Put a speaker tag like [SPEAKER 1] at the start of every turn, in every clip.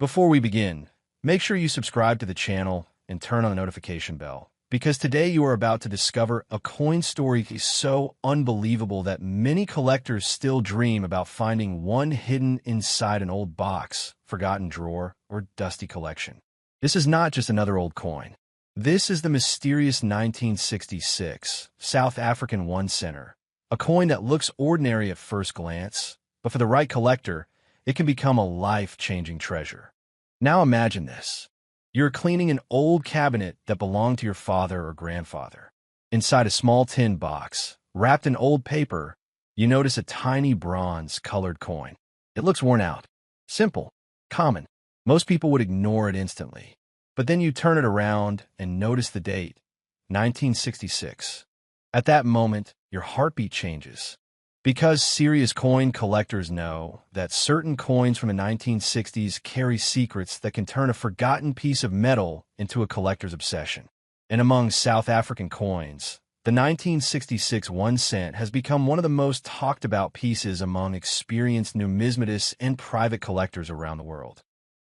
[SPEAKER 1] Before we begin, make sure you subscribe to the channel and turn on the notification bell, because today you are about to discover a coin story so unbelievable that many collectors still dream about finding one hidden inside an old box, forgotten drawer, or dusty collection. This is not just another old coin. This is the mysterious 1966 South African 1 center, a coin that looks ordinary at first glance, but for the right collector, it can become a life-changing treasure. Now imagine this. You're cleaning an old cabinet that belonged to your father or grandfather. Inside a small tin box, wrapped in old paper, you notice a tiny bronze-colored coin. It looks worn out, simple, common. Most people would ignore it instantly. But then you turn it around and notice the date, 1966. At that moment, your heartbeat changes. Because serious coin collectors know that certain coins from the 1960s carry secrets that can turn a forgotten piece of metal into a collector's obsession. And among South African coins, the 1966 1 cent has become one of the most talked about pieces among experienced numismatists and private collectors around the world.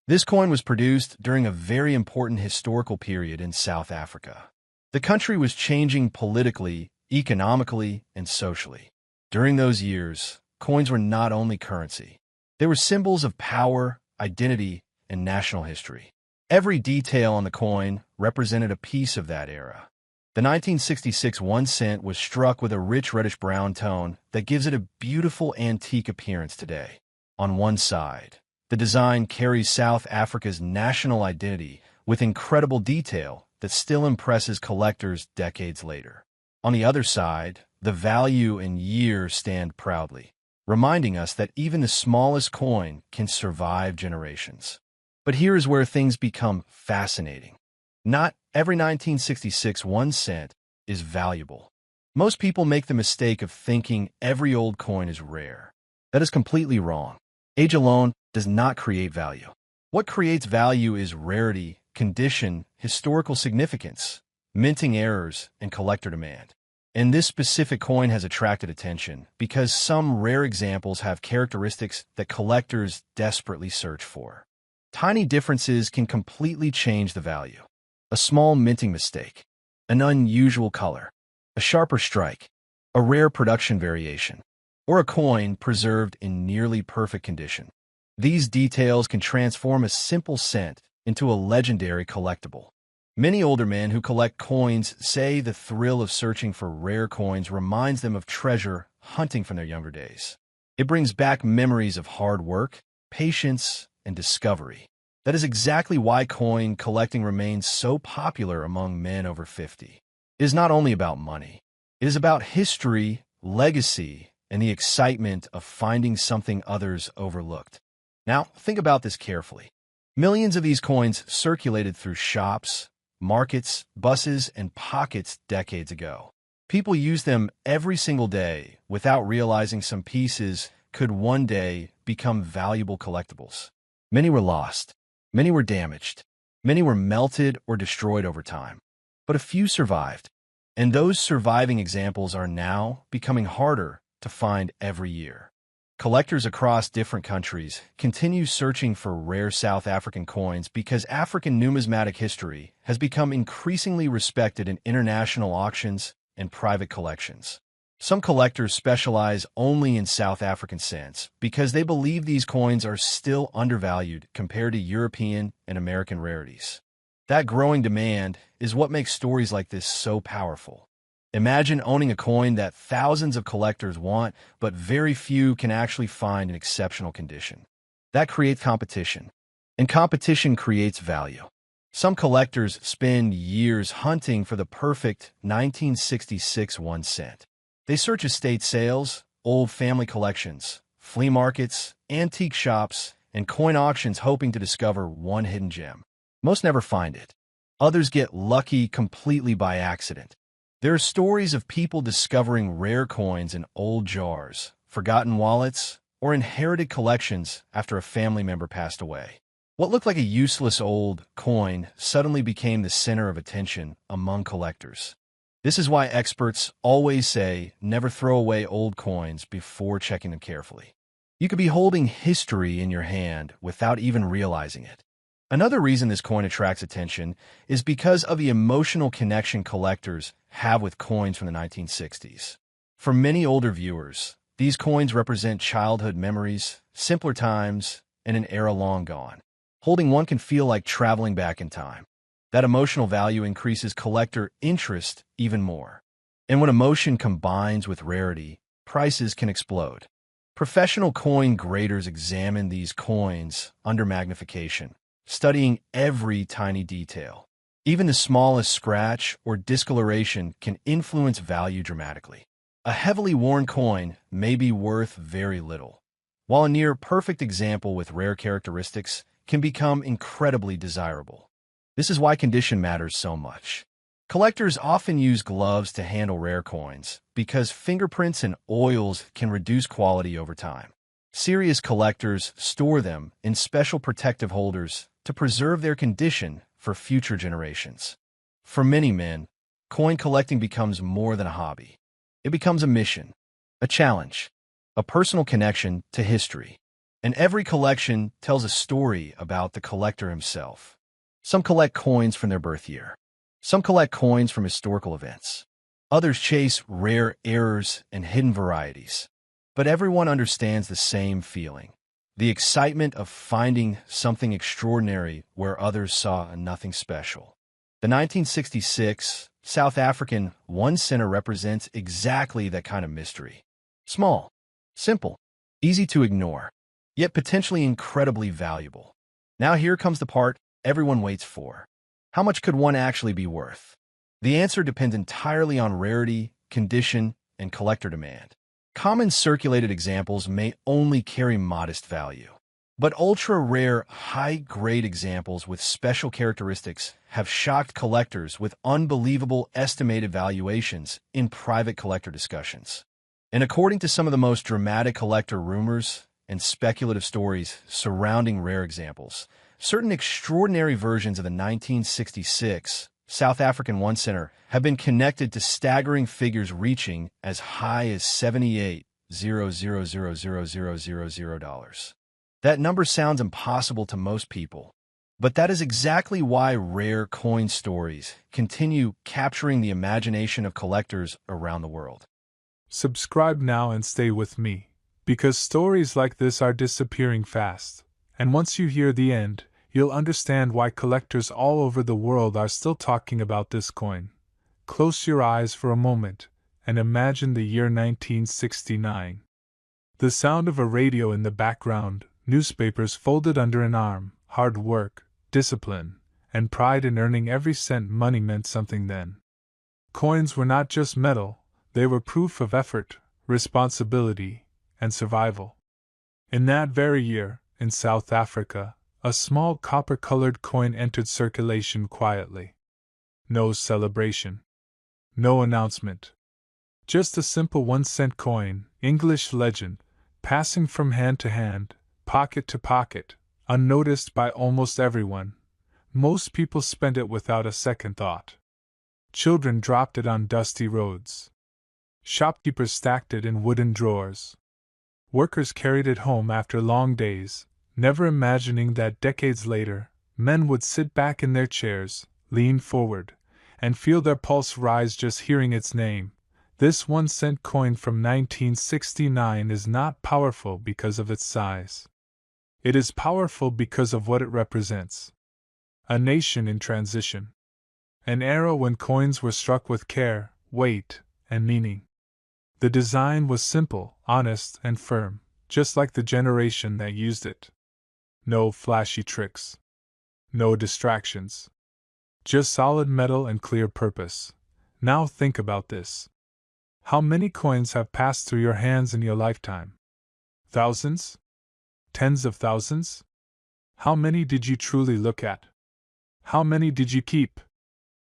[SPEAKER 1] This coin was produced during a very important historical period in South Africa. The country was changing politically, economically, and socially. During those years, coins were not only currency. They were symbols of power, identity, and national history. Every detail on the coin represented a piece of that era. The 1966 1 cent was struck with a rich reddish-brown tone that gives it a beautiful antique appearance today. On one side, the design carries South Africa's national identity with incredible detail that still impresses collectors decades later. On the other side, the value and year stand proudly, reminding us that even the smallest coin can survive generations. But here is where things become fascinating. Not every 1966 1 cent is valuable. Most people make the mistake of thinking every old coin is rare. That is completely wrong. Age alone does not create value. What creates value is rarity, condition, historical significance, minting errors, and collector demand. And this specific coin has attracted attention because some rare examples have characteristics that collectors desperately search for. Tiny differences can completely change the value. A small minting mistake, an unusual color, a sharper strike, a rare production variation, or a coin preserved in nearly perfect condition. These details can transform a simple cent into a legendary collectible. Many older men who collect coins say the thrill of searching for rare coins reminds them of treasure hunting from their younger days. It brings back memories of hard work, patience, and discovery. That is exactly why coin collecting remains so popular among men over 50. It is not only about money. It is about history, legacy, and the excitement of finding something others overlooked. Now, think about this carefully. Millions of these coins circulated through shops, markets, buses, and pockets decades ago. People used them every single day without realizing some pieces could one day become valuable collectibles. Many were lost. Many were damaged. Many were melted or destroyed over time. But a few survived. And those surviving examples are now becoming harder to find every year. Collectors across different countries continue searching for rare South African coins because African numismatic history has become increasingly respected in international auctions and private collections. Some collectors specialize only in South African cents because they believe these coins are still undervalued compared to European and American rarities. That growing demand is what makes stories like this so powerful. Imagine owning a coin that thousands of collectors want, but very few can actually find in exceptional condition. That creates competition, and competition creates value. Some collectors spend years hunting for the perfect 1966 1 cent. They search estate sales, old family collections, flea markets, antique shops, and coin auctions hoping to discover one hidden gem. Most never find it. Others get lucky completely by accident. There are stories of people discovering rare coins in old jars, forgotten wallets, or inherited collections after a family member passed away. What looked like a useless old coin suddenly became the center of attention among collectors. This is why experts always say never throw away old coins before checking them carefully. You could be holding history in your hand without even realizing it. Another reason this coin attracts attention is because of the emotional connection collectors have with coins from the 1960s. For many older viewers, these coins represent childhood memories, simpler times, and an era long gone. Holding one can feel like traveling back in time. That emotional value increases collector interest even more. And when emotion combines with rarity, prices can explode. Professional coin graders examine these coins under magnification, studying every tiny detail. Even the smallest scratch or discoloration can influence value dramatically. A heavily worn coin may be worth very little, while a near-perfect example with rare characteristics can become incredibly desirable. This is why condition matters so much. Collectors often use gloves to handle rare coins because fingerprints and oils can reduce quality over time. Serious collectors store them in special protective holders to preserve their condition for future generations. For many men, coin collecting becomes more than a hobby. It becomes a mission, a challenge, a personal connection to history. And every collection tells a story about the collector himself. Some collect coins from their birth year. Some collect coins from historical events. Others chase rare errors and hidden varieties. But everyone understands the same feeling: the excitement of finding something extraordinary where others saw nothing special. The 1966 South African 1 center represents exactly that kind of mystery. Small, simple, easy to ignore, yet potentially incredibly valuable. Now here comes the part everyone waits for. How much could one actually be worth? The answer depends entirely on rarity, condition, and collector demand. Common circulated examples may only carry modest value, but ultra-rare, high-grade examples with special characteristics have shocked collectors with unbelievable estimated valuations in private collector discussions. And according to some of the most dramatic collector rumors and speculative stories surrounding rare examples, certain extraordinary versions of the 1966 South African 1 center have been connected to staggering figures reaching as high as $78,000,000. That number sounds impossible to most people, but that is exactly why rare coin stories continue capturing the imagination of collectors around the world.
[SPEAKER 2] Subscribe now and stay with me, because stories like this are disappearing fast, and once you hear the end, you'll understand why collectors all over the world are still talking about this coin. Close your eyes for a moment and imagine the year 1969. The sound of a radio in the background, newspapers folded under an arm, hard work, discipline, and pride in earning every cent. Money meant something then. Coins were not just metal, they were proof of effort, responsibility, and survival. In that very year, in South Africa, a small copper-colored coin entered circulation quietly. No celebration. No announcement. Just a simple 1-cent coin, English legend, passing from hand to hand, pocket to pocket, unnoticed by almost everyone. Most people spent it without a second thought. Children dropped it on dusty roads. Shopkeepers stacked it in wooden drawers. Workers carried it home after long days, never imagining that decades later, men would sit back in their chairs, lean forward, and feel their pulse rise just hearing its name. This 1-cent coin from 1969 is not powerful because of its size. It is powerful because of what it represents. A nation in transition. An era when coins were struck with care, weight, and meaning. The design was simple, honest, and firm, just like the generation that used it. No flashy tricks. No distractions. Just solid metal and clear purpose. Now think about this. How many coins have passed through your hands in your lifetime? Thousands? Tens of thousands? How many did you truly look at? How many did you keep?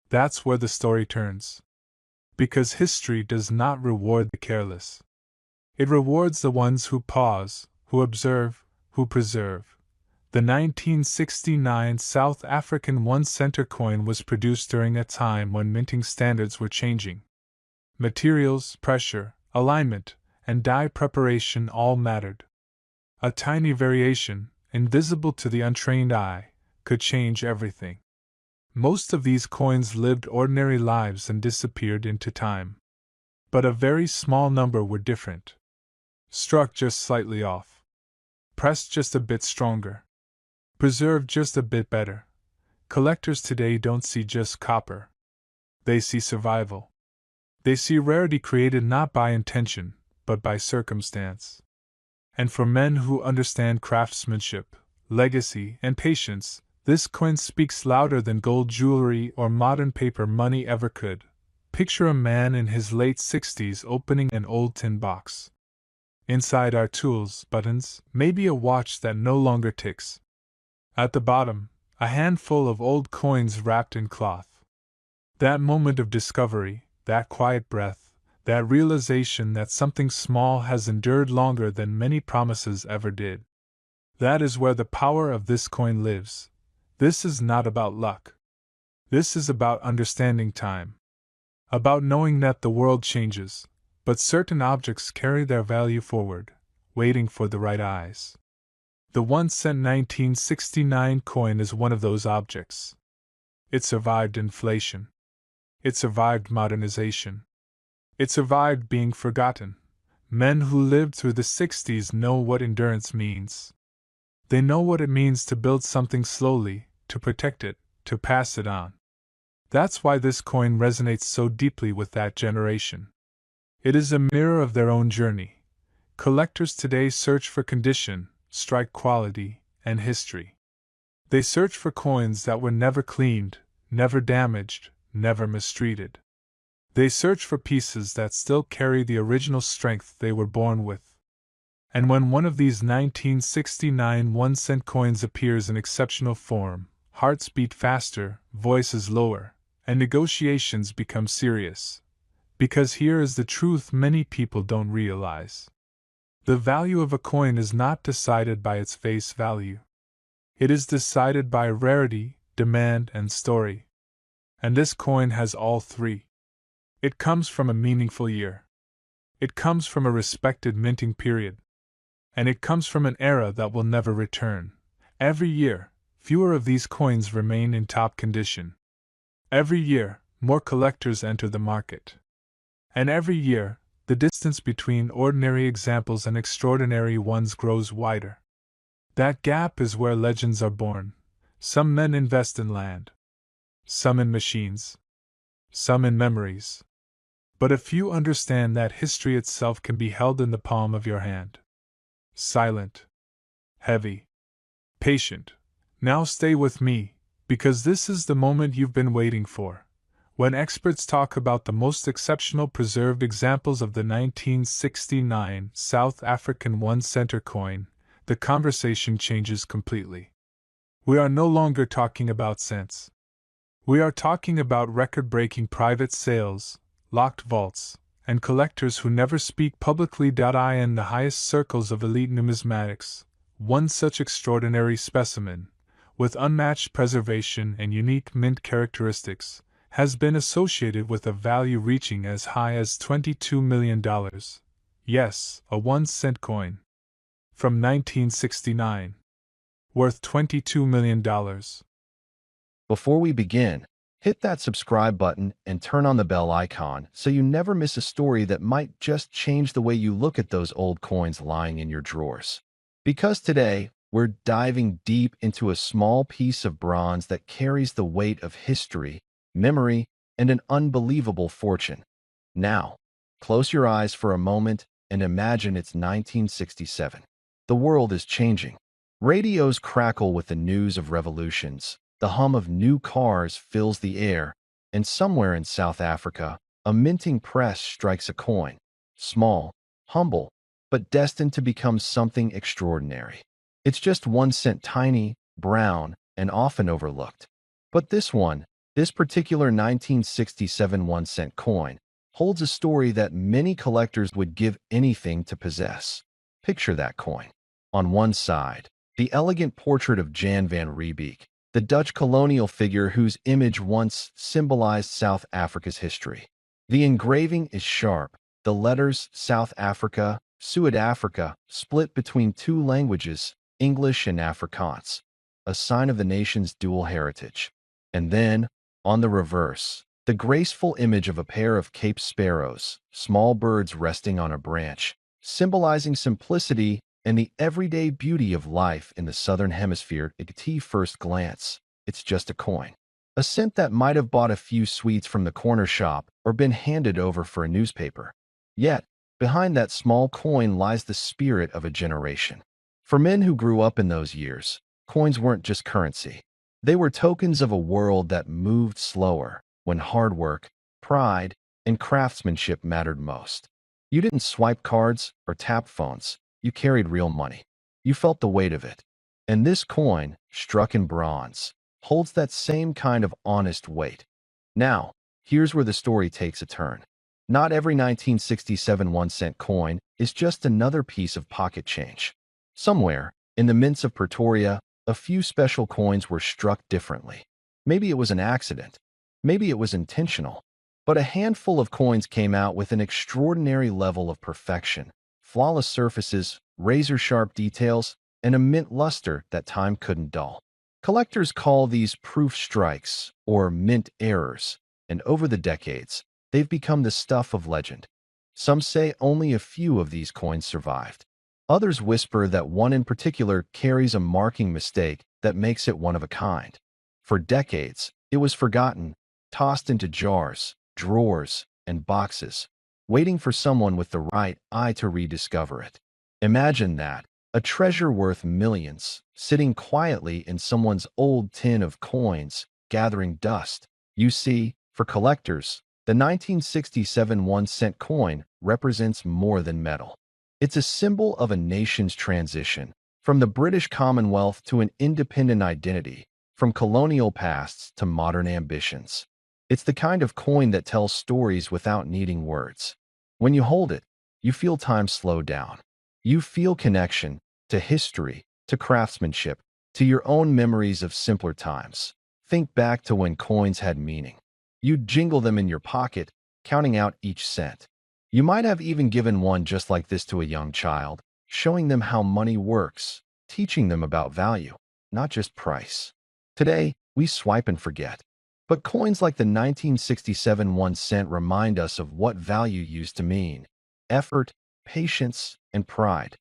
[SPEAKER 2] That's where the story turns. Because history does not reward the careless. It rewards the ones who pause, who observe, who preserve. The 1969 South African 1-center coin was produced during a time when minting standards were changing. Materials, pressure, alignment, and die preparation all mattered. A tiny variation, invisible to the untrained eye, could change everything. Most of these coins lived ordinary lives and disappeared into time. But a very small number were different. Struck just slightly off. Pressed just a bit stronger. Preserved just a bit better. Collectors today don't see just copper. They see survival. They see rarity created not by intention, but by circumstance. And for men who understand craftsmanship, legacy, and patience, this coin speaks louder than gold jewelry or modern paper money ever could. Picture a man in his late 60s opening an old tin box. Inside are tools, buttons, maybe a watch that no longer ticks. At the bottom, a handful of old coins wrapped in cloth. That moment of discovery, that quiet breath, that realization that something small has endured longer than many promises ever did. That is where the power of this coin lives. This is not about luck. This is about understanding time. About knowing that the world changes, but certain objects carry their value forward, waiting for the right eyes. The 1-cent 1969 coin is one of those objects. It survived inflation. It survived modernization. It survived being forgotten. Men who lived through the 60s know what endurance means. They know what it means to build something slowly, to protect it, to pass it on. That's why this coin resonates so deeply with that generation. It is a mirror of their own journey. Collectors today search for condition, strike quality, and history. They search for coins that were never cleaned, never damaged, never mistreated. They search for pieces that still carry the original strength they were born with. And when one of these 1969 1-cent coins appears in exceptional form, hearts beat faster, voices lower, and negotiations become serious. Because here is the truth many people don't realize. The value of a coin is not decided by its face value. It is decided by rarity, demand, and story. And this coin has all three. It comes from a meaningful year. It comes from a respected minting period. And it comes from an era that will never return. Every year, fewer of these coins remain in top condition. Every year, more collectors enter the market. And every year, the distance between ordinary examples and extraordinary ones grows wider. That gap is where legends are born. Some men invest in land. Some in machines. Some in memories. But a few understand that history itself can be held in the palm of your hand. Silent. Heavy. Patient. Now stay with me, because this is the moment you've been waiting for. When experts talk about the most exceptional preserved examples of the 1969 South African 1-center coin, the conversation changes completely. We are no longer talking about cents. We are talking about record-breaking private sales, locked vaults, and collectors who never speak publicly. In the highest circles of elite numismatics, one such extraordinary specimen, with unmatched preservation and unique mint characteristics, has been associated with a value reaching as high as $22 million. Yes, a 1-cent coin. From 1969. Worth $22 million.
[SPEAKER 1] Before we begin, hit that subscribe button and turn on the bell icon so you never miss a story that might just change the way you look at those old coins lying in your drawers. Because today, we're diving deep into a small piece of bronze that carries the weight of history, memory, and an unbelievable fortune. Now, close your eyes for a moment and imagine it's 1967. The world is changing. Radios crackle with the news of revolutions. The hum of new cars fills the air, and somewhere in South Africa, a minting press strikes a coin. Small, humble, but destined to become something extraordinary. It's just 1 cent, tiny, brown, and often overlooked. But this particular 1967 1-cent coin, holds a story that many collectors would give anything to possess. Picture that coin. On one side, the elegant portrait of Jan van Riebeeck, the Dutch colonial figure whose image once symbolized South Africa's history. The engraving is sharp, the letters South Africa, Suid-Afrika, split between two languages, English and Afrikaans. a sign of the nation's dual heritage. And then, on the reverse, the graceful image of a pair of Cape sparrows, small birds resting on a branch, symbolizing simplicity and the everyday beauty of life in the Southern Hemisphere. At first glance, it's just a coin. A cent that might have bought a few sweets from the corner shop or been handed over for a newspaper. Yet, behind that small coin lies the spirit of a generation. For men who grew up in those years, coins weren't just currency. They were tokens of a world that moved slower, when hard work, pride, and craftsmanship mattered most. You didn't swipe cards or tap phones. You carried real money. You felt the weight of it. And this coin, struck in bronze, holds that same kind of honest weight. Now, here's where the story takes a turn. Not every 1967 1-cent coin is just another piece of pocket change. Somewhere, in the mints of Pretoria, a few special coins were struck differently. Maybe it was an accident. Maybe it was intentional. But a handful of coins came out with an extraordinary level of perfection. Flawless surfaces, razor-sharp details, and a mint luster that time couldn't dull. Collectors call these proof strikes, or mint errors, and over the decades, they've become the stuff of legend. Some say only a few of these coins survived. Others whisper that one in particular carries a marking mistake that makes it one of a kind. For decades, it was forgotten, tossed into jars, drawers, and boxes, waiting for someone with the right eye to rediscover it. Imagine that, a treasure worth millions, sitting quietly in someone's old tin of coins, gathering dust. You see, for collectors, the 1967 1-cent coin represents more than metal. It's a symbol of a nation's transition, from the British Commonwealth to an independent identity, from colonial pasts to modern ambitions. It's the kind of coin that tells stories without needing words. When you hold it, you feel time slow down. You feel connection to history, to craftsmanship, to your own memories of simpler times. Think back to when coins had meaning. You'd jingle them in your pocket, counting out each cent. You might have even given one just like this to a young child, showing them how money works, teaching them about value, not just price. Today, we swipe and forget. But coins like the 1967 1-cent remind us of what value used to mean: effort, patience, and pride.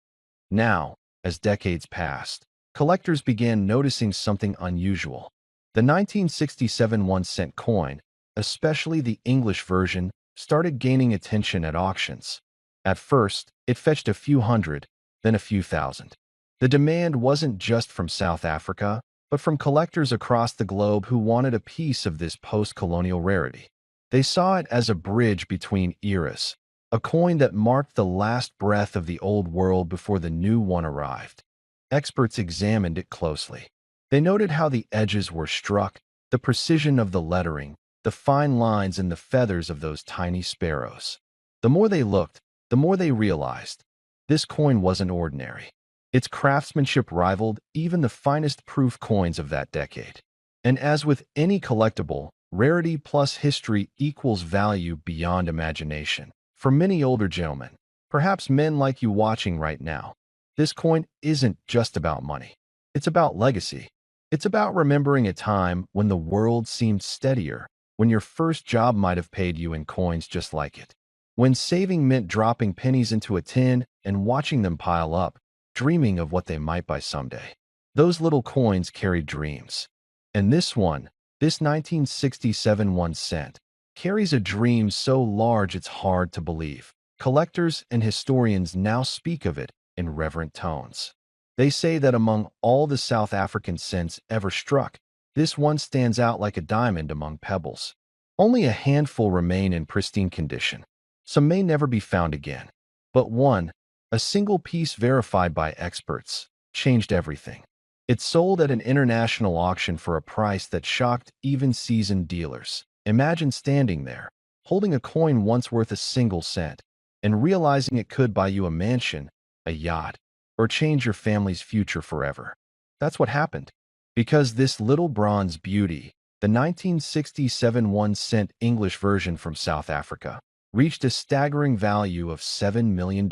[SPEAKER 1] Now, as decades passed, collectors began noticing something unusual. The 1967 1-cent coin, especially the English version, started gaining attention at auctions. At first, it fetched a few hundred, then a few thousand. The demand wasn't just from South Africa, but from collectors across the globe who wanted a piece of this post-colonial rarity. They saw it as a bridge between eras, a coin that marked the last breath of the old world before the new one arrived. Experts examined it closely. They noted how the edges were struck, the precision of the lettering, the fine lines and the feathers of those tiny sparrows. The more they looked, the more they realized this coin wasn't ordinary. Its craftsmanship rivaled even the finest proof coins of that decade. And as with any collectible, rarity plus history equals value beyond imagination. For many older gentlemen, perhaps men like you watching right now, this coin isn't just about money. It's about legacy. It's about remembering a time when the world seemed steadier, when your first job might have paid you in coins just like it, when saving meant dropping pennies into a tin and watching them pile up, dreaming of what they might buy someday. Those little coins carried dreams. And this one, this 1967 1-cent, carries a dream so large it's hard to believe. Collectors and historians now speak of it in reverent tones. They say that among all the South African cents ever struck, this one stands out like a diamond among pebbles. Only a handful remain in pristine condition. Some may never be found again. But one, a single piece verified by experts, changed everything. It sold at an international auction for a price that shocked even seasoned dealers. Imagine standing there, holding a coin once worth a single cent, and realizing it could buy you a mansion, a yacht, or change your family's future forever. That's what happened. Because this little bronze beauty, the 1967 1-cent English version from South Africa, reached a staggering value of $7 million.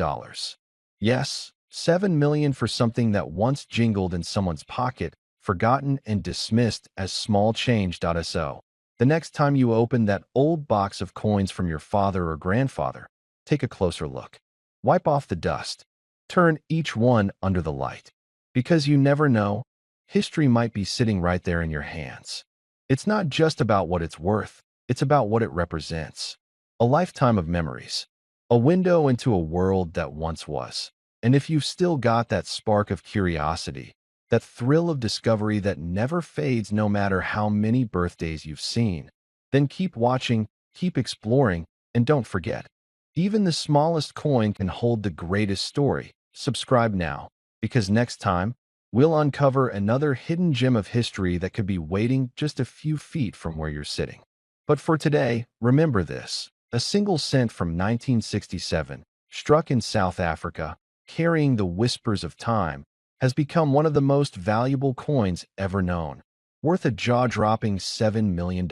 [SPEAKER 1] Yes, $7 million for something that once jingled in someone's pocket forgotten and dismissed as small change.so. The next time you open that old box of coins from your father or grandfather, take a closer look. Wipe off the dust. Turn each one under the light. Because you never know, history might be sitting right there in your hands. It's not just about what it's worth, it's about what it represents. A lifetime of memories. A window into a world that once was. And if you've still got that spark of curiosity, that thrill of discovery that never fades no matter how many birthdays you've seen, then keep watching, keep exploring, and don't forget, even the smallest coin can hold the greatest story. Subscribe now, because next time, we'll uncover another hidden gem of history that could be waiting just a few feet from where you're sitting. But for today, remember this. A single cent from 1967, struck in South Africa, carrying the whispers of time, has become one of the most valuable coins ever known, worth a jaw-dropping $7 million.